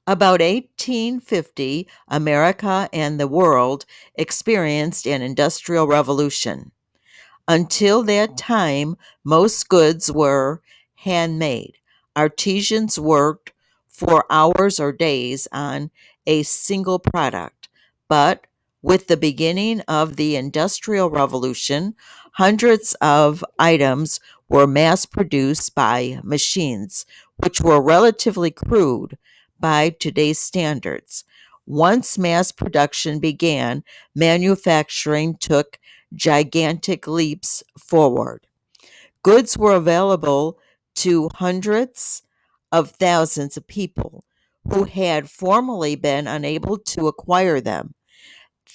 About 1850, America and the world experienced an industrial revolution. Until that time, most goods were handmade. Artisans worked for hours or days on a single product. But with the beginning of the Industrial Revolution, hundreds of items were mass produced by machines, which were relatively crude by today's standards. Once mass production began, manufacturing took gigantic leaps forward. Goods were available to hundreds of thousands of people who had formerly been unable to acquire them.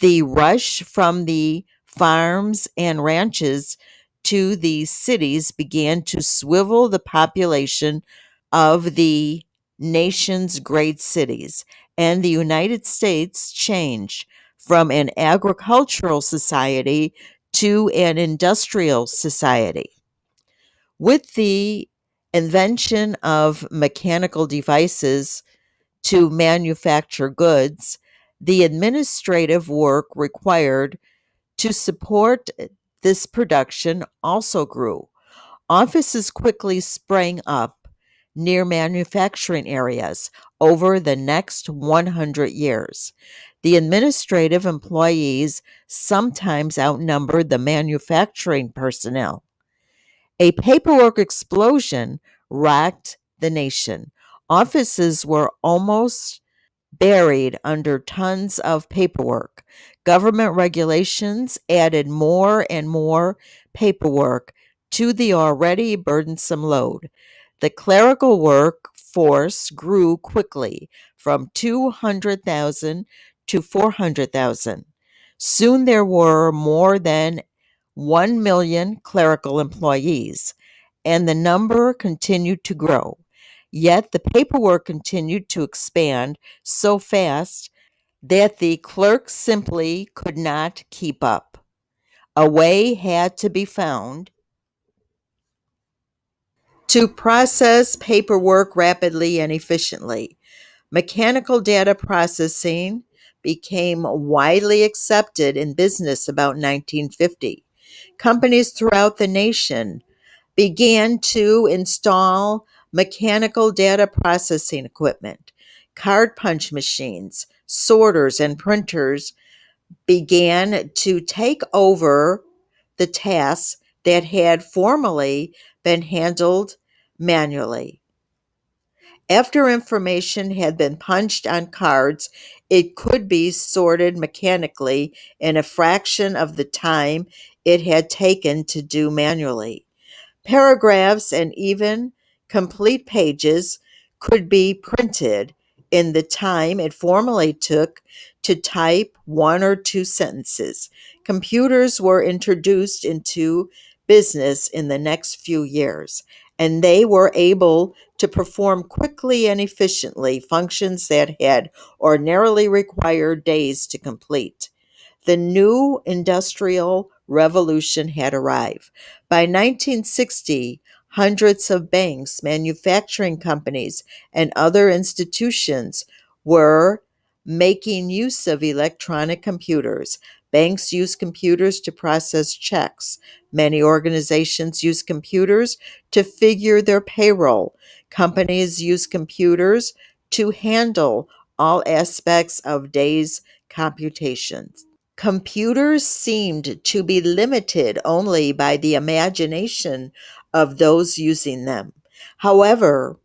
The rush from the farms and ranches to the cities began to swivel the population of the nation's great cities, and the United States changed from an agricultural society to an industrial society. With the invention of mechanical devices to manufacture goods, the administrative work required to support this production also grew. Offices quickly sprang up near manufacturing areas over the next 100 years. The administrative employees sometimes outnumbered the manufacturing personnel. A paperwork explosion rocked the nation. Offices were almost buried under tons of paperwork. Government regulations added more and more paperwork to the already burdensome load. The clerical workforce grew quickly from 200,000 to 400,000. Soon there were more than 1 million clerical employees, and the number continued to grow. Yet the paperwork continued to expand so fast that the clerks simply could not keep up. A way had to be found to process paperwork rapidly and efficiently. Mechanical data processing became widely accepted in business about 1950. Companies throughout the nation began to install mechanical data processing equipment. Card punch machines, sorters, and printers began to take over the tasks that had formerly been handled manually. After information had been punched on cards, it could be sorted mechanically in a fraction of the time it had taken to do manually. Paragraphs and even complete pages could be printed in the time it formerly took to type one or two sentences. Computers were introduced into business in the next few years, and they were able to perform quickly and efficiently functions that had ordinarily required days to complete. The new industrial revolution had arrived. By 1960, hundreds of banks, manufacturing companies, and other institutions were making use of electronic computers. Banks use computers to process checks. Many organizations use computers to figure their payroll. Companies use computers to handle all aspects of days' computations. Computers seemed to be limited only by the imagination of those using them. However,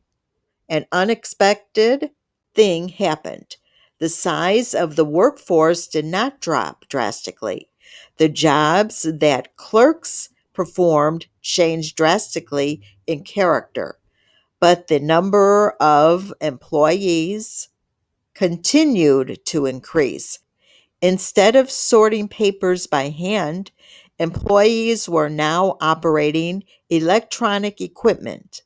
an unexpected thing happened. The size of the workforce did not drop drastically. The jobs that clerks performed changed drastically in character, but the number of employees continued to increase. Instead of sorting papers by hand, employees were now operating electronic equipment.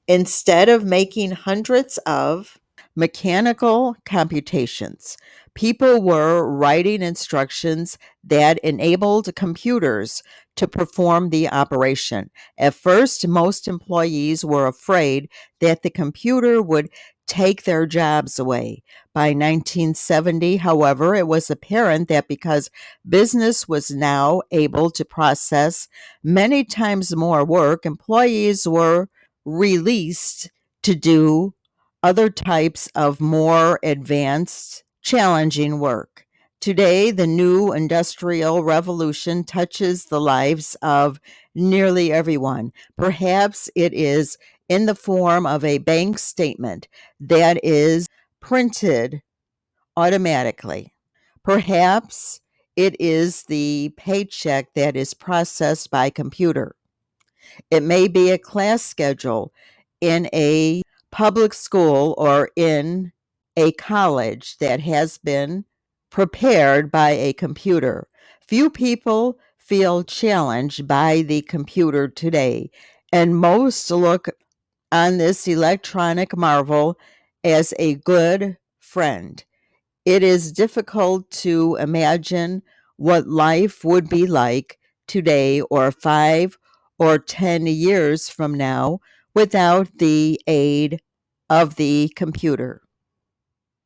Instead of making hundreds of mechanical computations, people were writing instructions that enabled computers to perform the operation. At first, most employees were afraid that the computer would take their jobs away. By 1970, however, it was apparent that because business was now able to process many times more work, employees were released to do other types of more advanced, challenging work. Today, the new industrial revolution touches the lives of nearly everyone. Perhaps it is in the form of a bank statement that is printed automatically. Perhaps it is the paycheck that is processed by computer. It may be a class schedule in a public school or in a college that has been prepared by a computer. Few people feel challenged by the computer today, and most look on this electronic marvel as a good friend. It is difficult to imagine what life would be like today or 5 or 10 years from now without the aid of the computer.